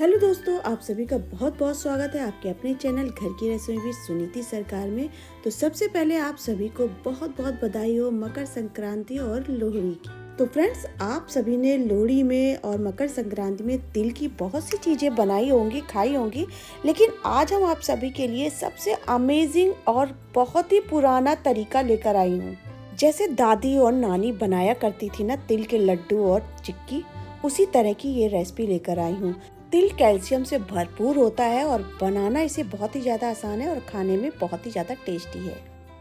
Hello दोस्तों, आप सभी का बहुत बहुत स्वागत है आपके अपने चैनल घर की रसोई भी सुनीति सरकार में। तो सबसे पहले आप सभी को बहुत बहुत बधाई हो मकर संक्रांति और लोहड़ी की। तो फ्रेंड्स, आप सभी ने लोहड़ी में और मकर संक्रांति में तिल की बहुत सी चीज़ें बनाई होंगी, खाई होंगी, लेकिन आज हम आप सभी के लिए सबसे अमेजिंग और बहुत ही पुराना तरीका लेकर आई हूँ। जैसे दादी और नानी बनाया करती थी ना तिल के लड्डू और चिक्की, उसी तरह की ये रेसिपी लेकर आई हूँ। तिल कैल्शियम से भरपूर होता है और बनाना इसे बहुत ही ज़्यादा आसान है और खाने में बहुत ही ज़्यादा टेस्टी है।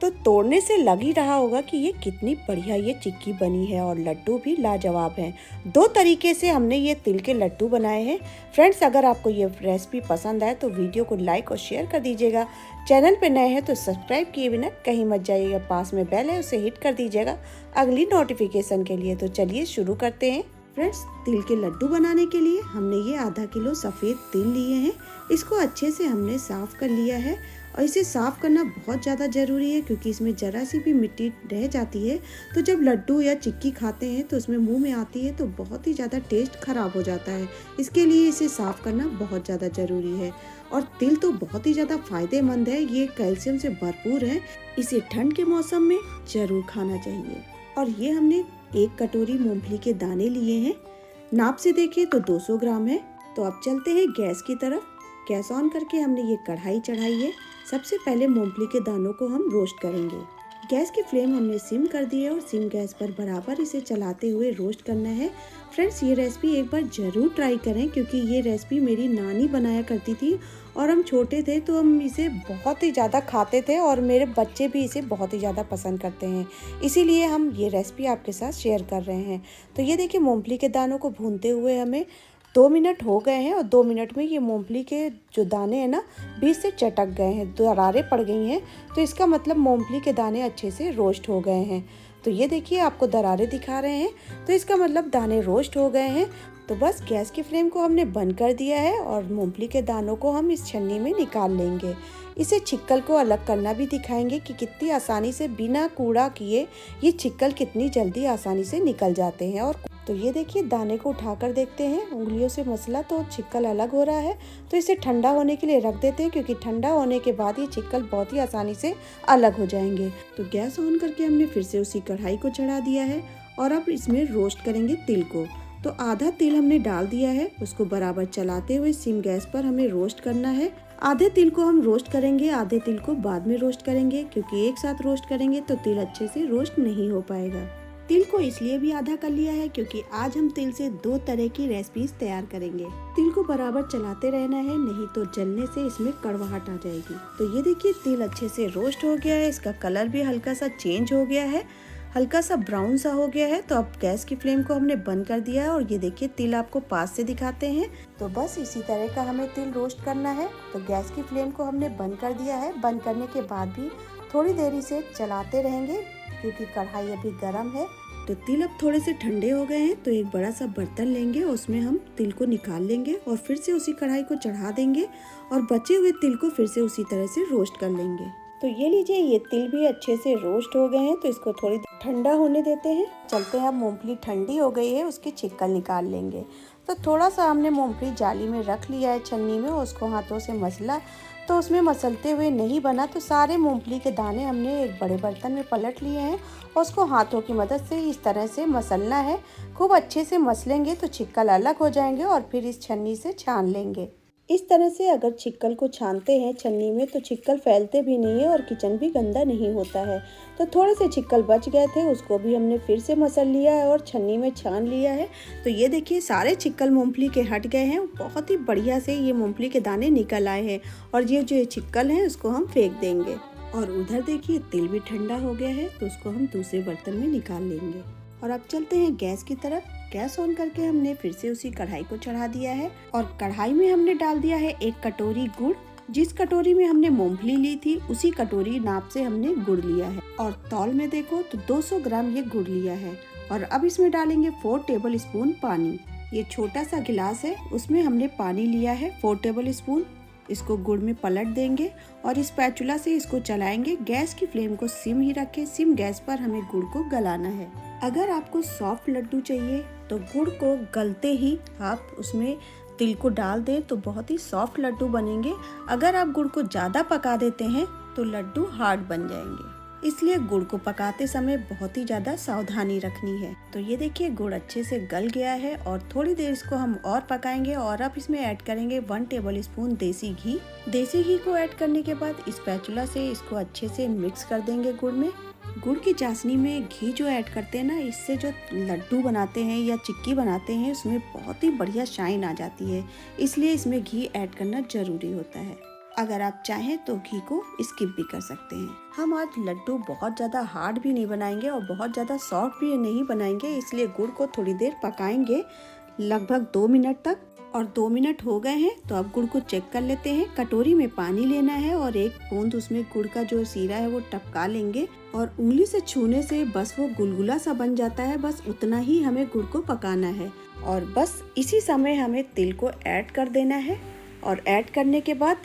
तो तोड़ने से लग ही रहा होगा कि ये कितनी बढ़िया ये चिक्की बनी है और लड्डू भी लाजवाब हैं। दो तरीके से हमने ये तिल के लड्डू बनाए हैं। फ्रेंड्स, अगर आपको ये रेसिपी पसंद आए तो वीडियो को लाइक और शेयर कर दीजिएगा। चैनल पे नए हैं तो सब्सक्राइब किए बिना कहीं मत जाइएगा। पास में बेल है, उसे हिट कर दीजिएगा अगली नोटिफिकेशन के लिए। तो चलिए शुरू करते हैं। फ्रेंड्स, तिल के लड्डू बनाने के लिए हमने ये आधा किलो सफ़ेद तिल लिए हैं। इसको अच्छे से हमने साफ़ कर लिया है और इसे साफ़ करना बहुत ज़्यादा ज़रूरी है क्योंकि इसमें ज़रा सी भी मिट्टी रह जाती है तो जब लड्डू या चिक्की खाते हैं तो उसमें मुंह में आती है तो बहुत ही ज़्यादा टेस्ट ख़राब हो जाता है। इसके लिए इसे साफ़ करना बहुत ज़्यादा ज़रूरी है। और तिल तो बहुत ही ज़्यादा फ़ायदेमंद है, ये कैल्शियम से भरपूर है। इसे ठंड के मौसम में ज़रूर खाना चाहिए। और ये हमने 1 कटोरी मूंगफली के दाने लिए हैं। नाप से देखें तो 200 ग्राम है। तो अब चलते हैं गैस की तरफ। गैस ऑन करके हमने ये कढ़ाई चढ़ाई है। सबसे पहले मूंगफली के दानों को हम रोस्ट करेंगे। गैस की फ्लेम हमने सिम कर दी है और सिम गैस पर बराबर इसे चलाते हुए रोस्ट करना है। फ्रेंड्स, ये रेसिपी एक बार ज़रूर ट्राई करें क्योंकि ये रेसिपी मेरी नानी बनाया करती थी और हम छोटे थे तो हम इसे बहुत ही ज़्यादा खाते थे और मेरे बच्चे भी इसे बहुत ही ज़्यादा पसंद करते हैं। इसीलिए हम ये रेसिपी आपके साथ शेयर कर रहे हैं। तो ये देखिए, मूंगफली के दानों को भूनते हुए हमें 2 मिनट हो गए हैं और 2 मिनट में ये मूंगफली के जो दाने हैं ना बीच से चटक गए हैं, दरारें पड़ गई हैं। तो इसका मतलब मूंगफली के दाने अच्छे से रोस्ट हो गए हैं। तो ये देखिए, आपको दरारें दिखा रहे हैं तो इसका मतलब दाने रोस्ट हो गए हैं। तो बस गैस की फ्लेम को हमने बंद कर दिया है और मूंगफली के दानों को हम इस छन्नी में निकाल लेंगे। इसे छिक्कल को अलग करना भी दिखाएंगे कि कितनी आसानी से बिना कूड़ा किए ये छिक्कल कितनी जल्दी आसानी से निकल जाते हैं। और तो ये देखिए, दाने को उठाकर देखते हैं, उंगलियों से मसला तो छिक्कल अलग हो रहा है। तो इसे ठंडा होने के लिए रख देते हैं क्योंकि ठंडा होने के बाद ये छिक्कल बहुत ही आसानी से अलग हो जाएंगे। तो गैस ऑन करके हमने फिर से उसी कढ़ाई को चढ़ा दिया है और अब इसमें रोस्ट करेंगे तिल को। तो आधा तिल हमने डाल दिया है, उसको बराबर चलाते हुए सिम गैस पर हमें रोस्ट करना है। आधे तिल को हम रोस्ट करेंगे, आधे तिल को बाद में रोस्ट करेंगे क्योंकि एक साथ रोस्ट करेंगे तो तिल अच्छे से रोस्ट नहीं हो पाएगा। तिल को इसलिए भी आधा कर लिया है क्योंकि आज हम तिल से 2 तरह की रेसिपीज तैयार करेंगे। तिल को बराबर चलाते रहना है, नहीं तो जलने से इसमें कड़वाहट आ जाएगी। तो ये देखिए, तिल अच्छे से रोस्ट हो गया है, इसका कलर भी हल्का सा चेंज हो गया है, हल्का सा ब्राउन सा हो गया है। तो अब गैस की फ्लेम को हमने बंद कर दिया है और ये देखिए, तिल आपको पास से दिखाते हैं। तो बस इसी तरह का हमें तिल रोस्ट करना है। तो गैस की फ्लेम को हमने बंद कर दिया है। बंद करने के बाद भी थोड़ी देरी से चलाते रहेंगे क्योंकि कढ़ाई अभी गर्म है। तो तिल अब थोड़े से ठंडे हो गए हैं तो एक बड़ा सा बर्तन लेंगे, उसमें हम तिल को निकाल लेंगे और फिर से उसी कढ़ाई को चढ़ा देंगे और बचे हुए तिल को फिर से उसी तरह से रोस्ट कर लेंगे। तो ये लीजिए, ये तिल भी अच्छे से रोस्ट हो गए हैं तो इसको थोड़ी ठंडा होने देते हैं। चलते हैं, अब मूंगफली ठंडी हो गई है, उसकी छिक्कल निकाल लेंगे। तो थोड़ा सा हमने मूंगफली जाली में रख लिया है छन्नी में, उसको हाथों से मसला। तो उसमें मसलते हुए नहीं बना तो सारे मूंगफली के दाने हमने एक बड़े बर्तन में पलट लिए हैं और उसको हाथों की मदद से इस तरह से मसलना है। खूब अच्छे से मसलेंगे तो छिक्कल अलग हो जाएंगे और फिर इस छन्नी से छान लेंगे। इस तरह से अगर छिक्कल को छानते हैं छन्नी में तो छिक्कल फैलते भी नहीं है और किचन भी गंदा नहीं होता है। तो थोड़े से छिक्कल बच गए थे, उसको भी हमने फिर से मसल लिया है और छन्नी में छान लिया है। तो ये देखिए, सारे छिक्कल मूंगफली के हट गए हैं। बहुत ही बढ़िया से ये मूंगफली के दाने निकल आए हैं और ये जो छिक्कल है उसको हम फेंक देंगे। और उधर देखिए, तिल भी ठंडा हो गया है तो उसको हम दूसरे बर्तन में निकाल लेंगे। और अब चलते हैं गैस की तरफ। गैस ऑन करके हमने फिर से उसी कढ़ाई को चढ़ा दिया है और कढ़ाई में हमने डाल दिया है 1 कटोरी गुड़। जिस कटोरी में हमने मूंगफली ली थी उसी कटोरी नाप से हमने गुड़ लिया है और तौल में देखो तो 200 ग्राम ये गुड़ लिया है। और अब इसमें डालेंगे 4 टेबल स्पून पानी। ये छोटा सा गिलास है, उसमें हमने पानी लिया है 4 टेबल स्पून। इसको गुड़ में पलट देंगे और इस स्पैचुला से इसको चलाएंगे। गैस की फ्लेम को सिम ही रखें, सिम गैस पर हमें गुड़ को गलाना है। अगर आपको सॉफ्ट लड्डू चाहिए तो गुड़ को गलते ही आप उसमें तिल को डाल दें तो बहुत ही सॉफ्ट लड्डू बनेंगे। अगर आप गुड़ को ज़्यादा पका देते हैं तो लड्डू हार्ड बन जाएंगे, इसलिए गुड़ को पकाते समय बहुत ही ज़्यादा सावधानी रखनी है। तो ये देखिए गुड़ अच्छे से गल गया है और थोड़ी देर इसको हम और पकाएंगे और अब इसमें ऐड करेंगे 1 टेबल स्पून देसी घी। देसी घी को ऐड करने के बाद स्पैचुला से इसको अच्छे से मिक्स कर देंगे गुड़ में। गुड़ की चाशनी में घी जो ऐड करते हैं ना, इससे जो लड्डू बनाते हैं या चिक्की बनाते हैं उसमें बहुत ही बढ़िया शाइन आ जाती है, इसलिए इसमें घी ऐड करना जरूरी होता है। अगर आप चाहें तो घी को स्किप भी कर सकते हैं। हम आज लड्डू बहुत ज़्यादा हार्ड भी नहीं बनाएंगे और बहुत ज़्यादा सॉफ्ट भी नहीं बनाएंगे, इसलिए गुड़ को थोड़ी देर पकाएंगे, लगभग 2 मिनट तक। और 2 मिनट हो गए हैं तो अब गुड़ को चेक कर लेते हैं। कटोरी में पानी लेना है और 1 बूंद उसमें गुड़ का जो सीरा है वो टपका लेंगे और उंगली से छूने से बस वो गुलगुला सा बन जाता है, बस उतना ही हमें गुड़ को पकाना है। और बस इसी समय हमें तिल को ऐड कर देना है और ऐड करने के बाद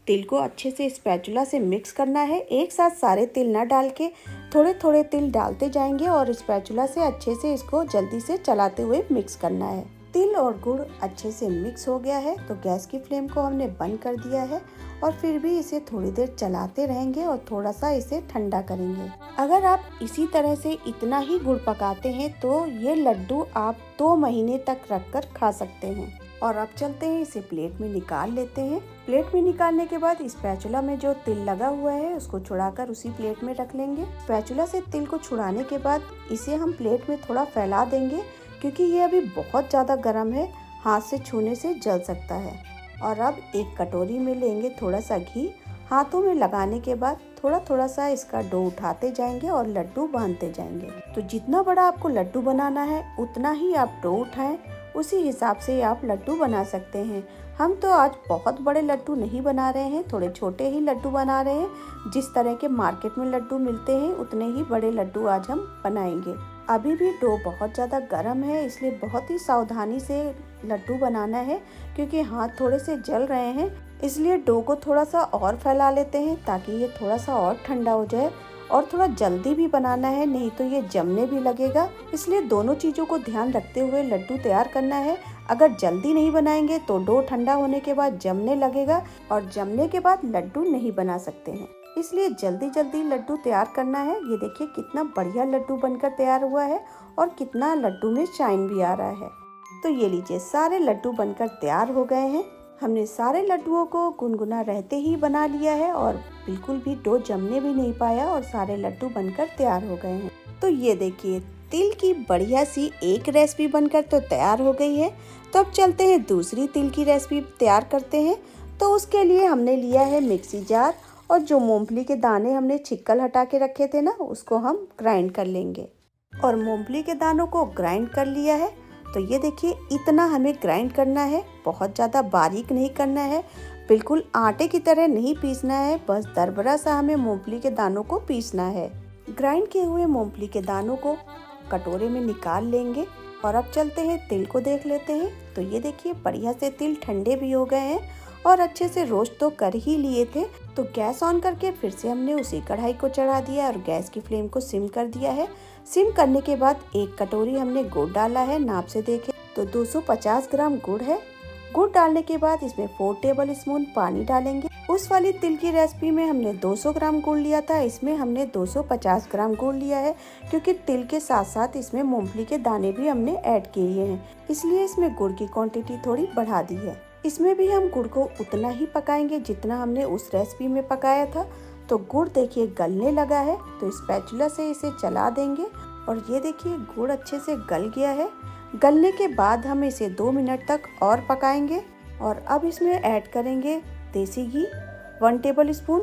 तिल को अच्छे से स्पैचुला से मिक्स करना है। एक साथ सारे तिल न डाल के थोड़े थोड़े तिल डालते जाएंगे और स्पैचुला से अच्छे से इसको जल्दी से चलाते हुए मिक्स करना है। तिल और गुड़ अच्छे से मिक्स हो गया है तो गैस की फ्लेम को हमने बंद कर दिया है और फिर भी इसे थोड़ी देर चलाते रहेंगे और थोड़ा सा इसे ठंडा करेंगे। अगर आप इसी तरह से इतना ही गुड़ पकाते हैं तो ये लड्डू आप 2 महीने तक रखकर खा सकते हैं। और अब चलते हैं, इसे प्लेट में निकाल लेते हैं। प्लेट में निकालने के बाद स्पैचुला में जो तिल लगा हुआ है उसको छुड़ाकर उसी प्लेट में रख लेंगे। स्पैचुला से तिल को छुड़ाने के बाद इसे हम प्लेट में थोड़ा फैला देंगे, क्योंकि ये अभी बहुत ज़्यादा गर्म है, हाथ से छूने से जल सकता है। और अब एक कटोरी में लेंगे थोड़ा सा घी, हाथों में लगाने के बाद थोड़ा थोड़ा सा इसका डो उठाते जाएंगे और लड्डू बांधते जाएंगे। तो जितना बड़ा आपको लड्डू बनाना है उतना ही आप डो उठाएं, उसी हिसाब से आप लड्डू बना सकते हैं। हम तो आज बहुत बड़े लड्डू नहीं बना रहे हैं, थोड़े छोटे ही लड्डू बना रहे हैं। जिस तरह के मार्केट में लड्डू मिलते हैं उतने ही बड़े लड्डू आज हम बनाएंगे। अभी भी डो बहुत ज़्यादा गर्म है, इसलिए बहुत ही सावधानी से लड्डू बनाना है, क्योंकि हाथ थोड़े से जल रहे हैं। इसलिए डो को थोड़ा सा और फैला लेते हैं ताकि ये थोड़ा सा और ठंडा हो जाए, और थोड़ा जल्दी भी बनाना है, नहीं तो ये जमने भी लगेगा। इसलिए दोनों चीज़ों को ध्यान रखते हुए लड्डू तैयार करना है। अगर जल्दी नहीं बनाएंगे तो डो ठंडा होने के बाद जमने लगेगा और जमने के बाद लड्डू नहीं बना सकते हैं। इसलिए जल्दी जल्दी लड्डू तैयार करना है। ये देखिए कितना बढ़िया लड्डू बनकर तैयार हुआ है और कितना लड्डू में शाइन भी आ रहा है। तो ये लीजिए, सारे लड्डू बनकर तैयार हो गए हैं। हमने सारे लड्डुओं को गुनगुना रहते ही बना लिया है और बिल्कुल भी डो जमने भी नहीं पाया और सारे लड्डू बनकर तैयार हो गए हैं। तो ये देखिए, तिल की बढ़िया सी एक रेसिपी बनकर तो तैयार हो गई है। तो अब चलते हैं दूसरी तिल की रेसिपी तैयार करते हैं। तो उसके लिए हमने लिया है मिक्सी जार, और जो मूंगफली के दाने हमने छिक्कल हटा के रखे थे ना, उसको हम ग्राइंड कर लेंगे। और मूंगफली के दानों को ग्राइंड कर लिया है। तो ये देखिए, इतना हमें ग्राइंड करना है, बहुत ज़्यादा बारीक नहीं करना है, बिल्कुल आटे की तरह नहीं पीसना है, बस दरबरा सा हमें मूंगफली के दानों को पीसना है। ग्राइंड किए हुए मूंगफली के दानों को कटोरे में निकाल लेंगे। और अब चलते हैं तिल को देख लेते हैं। तो ये देखिए, बढ़िया से तिल ठंडे भी हो गए हैं और अच्छे से रोस्ट तो कर ही लिए थे। तो गैस ऑन करके फिर से हमने उसी कढ़ाई को चढ़ा दिया और गैस की फ्लेम को सिम कर दिया है। सिम करने के बाद 1 कटोरी हमने गुड़ डाला है, नाप से देखें तो 250 ग्राम गुड़ है। गुड़ डालने के बाद इसमें 4 टेबल स्पून पानी डालेंगे। उस वाली तिल की रेसिपी में हमने 200 ग्राम गुड़ लिया था, इसमें हमने 250 ग्राम गुड़ लिया है, क्योंकि तिल के साथ साथ इसमें मूंगफली के दाने भी हमने ऐड किए हैं, इसलिए इसमें गुड़ की क्वांटिटी थोड़ी बढ़ा दी है। इसमें भी हम गुड़ को उतना ही पकाएंगे जितना हमने उस रेसिपी में पकाया था। तो गुड़ देखिए गलने लगा है, तो स्पैचुला से इसे चला देंगे और ये देखिए गुड़ अच्छे से गल गया है। गलने के बाद हम इसे 2 मिनट तक और पकाएंगे। और अब इसमें ऐड करेंगे देसी घी 1 टेबल स्पून।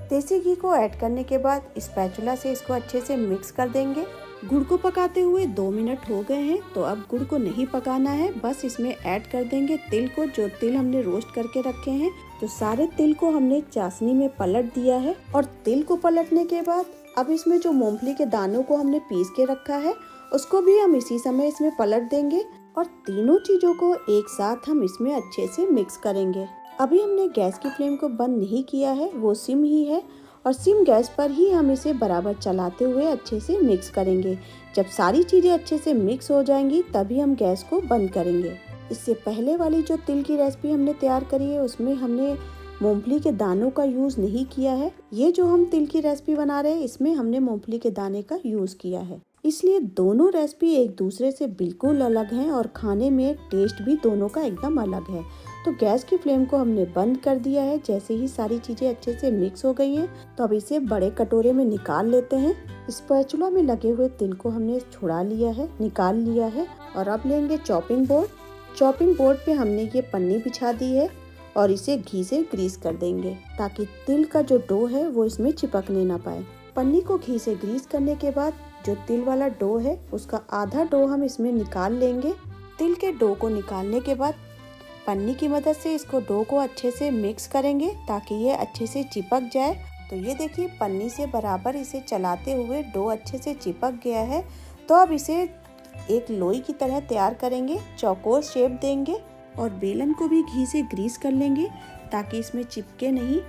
देसी घी को ऐड करने के बाद स्पैचुला से इसको अच्छे से मिक्स कर देंगे। गुड़ को पकाते हुए 2 मिनट हो गए हैं, तो अब गुड़ को नहीं पकाना है, बस इसमें ऐड कर देंगे तिल को, जो तिल हमने रोस्ट करके रखे हैं। तो सारे तिल को हमने चाशनी में पलट दिया है और तिल को पलटने के बाद अब इसमें जो मूंगफली के दानों को हमने पीस के रखा है उसको भी हम इसी समय इसमें पलट देंगे और तीनों चीजों को एक साथ हम इसमें अच्छे से मिक्स करेंगे। अभी हमने गैस की फ्लेम को बंद नहीं किया है, वो सिम ही है और सिम गैस पर ही हम इसे बराबर चलाते हुए अच्छे से मिक्स करेंगे। जब सारी चीज़ें अच्छे से मिक्स हो जाएंगी तभी हम गैस को बंद करेंगे। इससे पहले वाली जो तिल की रेसिपी हमने तैयार करी है उसमें हमने मूंगफली के दानों का यूज नहीं किया है। ये जो हम तिल की रेसिपी बना रहे हैं इसमें हमने मूंगफली के दाने का यूज किया है, इसलिए दोनों रेसिपी एक दूसरे से बिल्कुल अलग हैं और खाने में टेस्ट भी दोनों का एकदम अलग है। तो गैस की फ्लेम को हमने बंद कर दिया है। जैसे ही सारी चीजें अच्छे से मिक्स हो गई हैं तो अब इसे बड़े कटोरे में निकाल लेते हैं। स्पैचुला में लगे हुए तिल को हमने छुड़ा लिया है, निकाल लिया है। और अब लेंगे चॉपिंग बोर्ड। चॉपिंग बोर्ड पे हमने ये पन्नी बिछा दी है और इसे घी से ग्रीस कर देंगे ताकि तिल का जो डो है वो इसमें चिपकने ना पाए। पन्नी को घी से ग्रीस करने के बाद जो तिल वाला डो है उसका आधा डो हम इसमें निकाल लेंगे। तिल के डो को निकालने के बाद पन्नी की मदद से इसको डो को अच्छे से मिक्स करेंगे ताकि ये अच्छे से चिपक जाए। तो ये देखिए पन्नी से बराबर इसे चलाते हुए डो अच्छे से चिपक गया है। तो अब इसे एक लोई की तरह तैयार करेंगे, चौकोर शेप देंगे और बेलन को भी घी से ग्रीस कर लेंगे ताकि इसमें चिपके नहीं।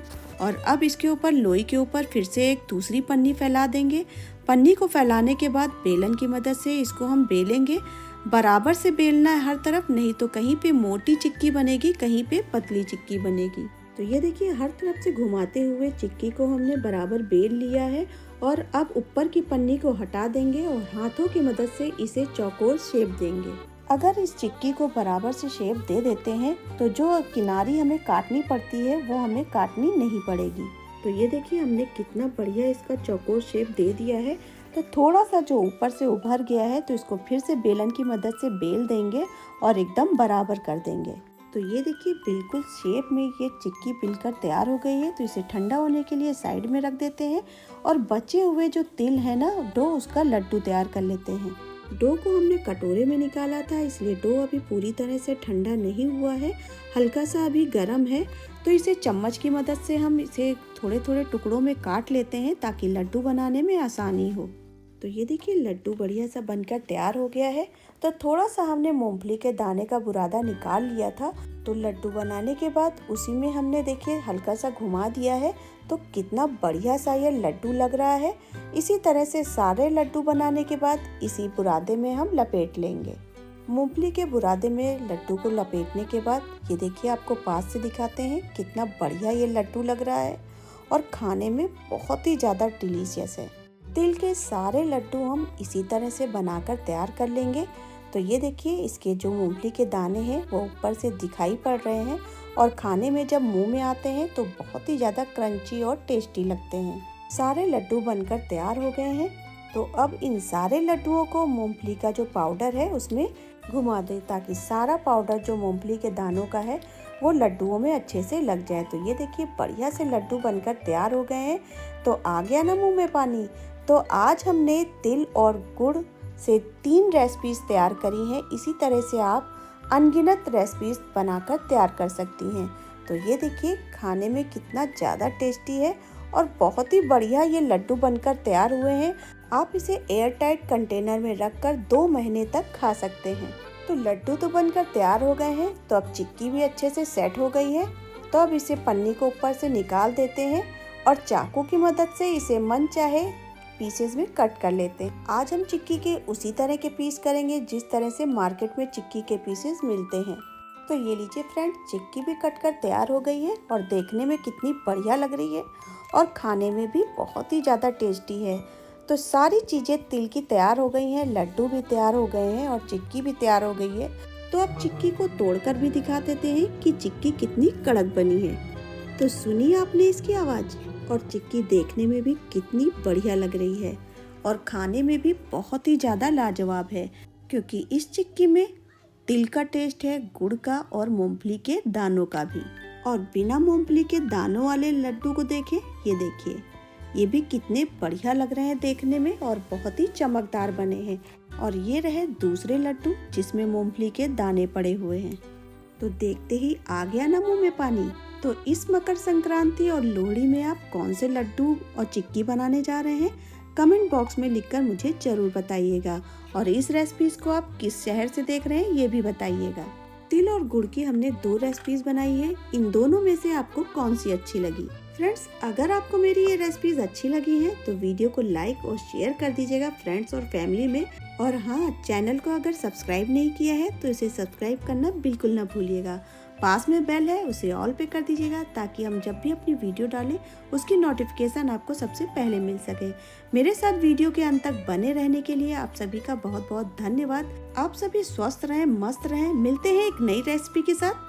और अब इसके ऊपर लोई के ऊपर फिर से एक दूसरी पन्नी फैला देंगे। पन्नी को फैलाने के बाद बेलन की मदद से इसको हम बेलेंगे। बराबर से बेलना है हर तरफ, नहीं तो कहीं पे मोटी चिक्की बनेगी, कहीं पे पतली चिक्की बनेगी। तो ये देखिए हर तरफ से घुमाते हुए चिक्की को हमने बराबर बेल लिया है और अब ऊपर की पन्नी को हटा देंगे और हाथों की मदद से इसे चौकोर शेप देंगे। अगर इस चिक्की को बराबर से शेप दे देते हैं तो जो किनारी हमें काटनी पड़ती है वो हमें काटनी नहीं पड़ेगी। तो ये देखिए हमने कितना बढ़िया इसका चौकोर शेप दे दिया है। तो थोड़ा सा जो ऊपर से उभर गया है तो इसको फिर से बेलन की मदद से बेल देंगे और एकदम बराबर कर देंगे। तो ये देखिए बिल्कुल शेप में ये चिक्की बिलकर तैयार हो गई है। तो इसे ठंडा होने के लिए साइड में रख देते हैं और बचे हुए जो तिल है ना डो, उसका लड्डू तैयार कर लेते हैं। डो को हमने कटोरे में निकाला था, इसलिए डो अभी पूरी तरह से ठंडा नहीं हुआ है, हल्का सा अभी गर्म है। तो इसे चम्मच की मदद से हम इसे थोड़े थोड़े टुकड़ों में काट लेते हैं ताकि लड्डू बनाने में आसानी हो। तो ये देखिए लड्डू बढ़िया सा बनकर तैयार हो गया है। तो थोड़ा सा हमने मूंगफली के दाने का बुरादा निकाल लिया था। तो लड्डू बनाने के बाद उसी में हमने देखिए हल्का सा घुमा दिया है। तो कितना बढ़िया सा ये लड्डू लग रहा है। इसी तरह से सारे लड्डू बनाने के बाद इसी बुरादे में हम लपेट लेंगे। मूंगफली के बुरादे में लड्डू को लपेटने के बाद ये देखिए आपको पास से दिखाते हैं कितना बढ़िया ये लड्डू लग रहा है और खाने में बहुत ही ज़्यादा डिलीशियस है। तिल के सारे लड्डू हम इसी तरह से बनाकर तैयार कर लेंगे। तो ये देखिए इसके जो मूंगफली के दाने हैं वो ऊपर से दिखाई पड़ रहे हैं और खाने में जब मुंह में आते हैं तो बहुत ही ज़्यादा क्रंची और टेस्टी लगते हैं। सारे लड्डू बनकर तैयार हो गए हैं। तो अब इन सारे लड्डुओं को मूंगफली का जो पाउडर है उसमें घुमा दें ताकि सारा पाउडर जो मूंगफली के दानों का है वो लड्डुओं में अच्छे से लग जाए। तो ये देखिए बढ़िया से लड्डू बनकर तैयार हो गए हैं। तो आ गया ना मुंह में पानी। तो आज हमने तिल और गुड़ से 3 रेसिपीज तैयार करी हैं। इसी तरह से आप अनगिनत रेसिपीज बनाकर तैयार कर सकती हैं। तो ये देखिए खाने में कितना ज़्यादा टेस्टी है और बहुत ही बढ़िया ये लड्डू बनकर तैयार हुए हैं। आप इसे एयर टाइट कंटेनर में रखकर 2 महीने तक खा सकते हैं। तो लड्डू तो बनकर तैयार हो गए हैं। तो अब चिक्की भी अच्छे से सेट हो गई है। तो अब इसे पन्नी को ऊपर से निकाल देते हैं और चाकू की मदद से इसे मन चाहे पीसेस में कट कर लेते हैं। आज हम चिक्की के उसी तरह के पीस करेंगे जिस तरह से मार्केट में चिक्की के पीसेस मिलते हैं। तो ये लीजिए फ्रेंड, चिक्की भी कट कर तैयार हो गई है और देखने में कितनी बढ़िया लग रही है और खाने में भी बहुत ही ज़्यादा टेस्टी है। तो सारी चीज़ें तिल की तैयार हो गई हैं, लड्डू भी तैयार हो गए हैं और चिक्की भी तैयार हो गई है। तो अब चिक्की को तोड़कर भी दिखा देते हैं कि चिक्की कितनी कड़क बनी है। तो सुनिए आपने इसकी आवाज़। और चिक्की देखने में भी कितनी बढ़िया लग रही है और खाने में भी बहुत ही ज़्यादा लाजवाब है, क्योंकि इस चिक्की में तिल का टेस्ट है, गुड़ का और मूंगफली के दानों का भी। और बिना मूंगफली के दानों वाले लड्डू को देखें, ये देखिए ये भी कितने बढ़िया लग रहे हैं देखने में और बहुत ही चमकदार बने हैं। और ये रहे दूसरे लड्डू जिसमें मूंगफली के दाने पड़े हुए हैं। तो देखते ही आ गया ना मुंह में पानी। तो इस मकर संक्रांति और लोहड़ी में आप कौन से लड्डू और चिक्की बनाने जा रहे हैं, कमेंट बॉक्स में लिखकर मुझे जरूर बताइएगा। और इस रेसिपीज को आप किस शहर से देख रहे हैं ये भी बताइएगा। तिल और गुड़ की हमने 2 रेसिपीज बनाई है। इन दोनों में से आपको कौन सी अच्छी लगी? फ्रेंड्स, अगर आपको मेरी ये रेसिपीज अच्छी लगी हैं तो वीडियो को लाइक और शेयर कर दीजिएगा फ्रेंड्स और फैमिली में, और हाँ, चैनल को अगर सब्सक्राइब नहीं किया है तो इसे सब्सक्राइब करना बिल्कुल ना भूलिएगा। पास में बेल है, उसे ऑल पे कर दीजिएगा ताकि हम जब भी अपनी वीडियो डालें उसकी नोटिफिकेशन आपको सबसे पहले मिल सके। मेरे साथ वीडियो के अंत तक बने रहने के लिए आप सभी का बहुत बहुत धन्यवाद। आप सभी स्वस्थ रहें, मस्त रहें। मिलते हैं एक नई रेसिपी के साथ।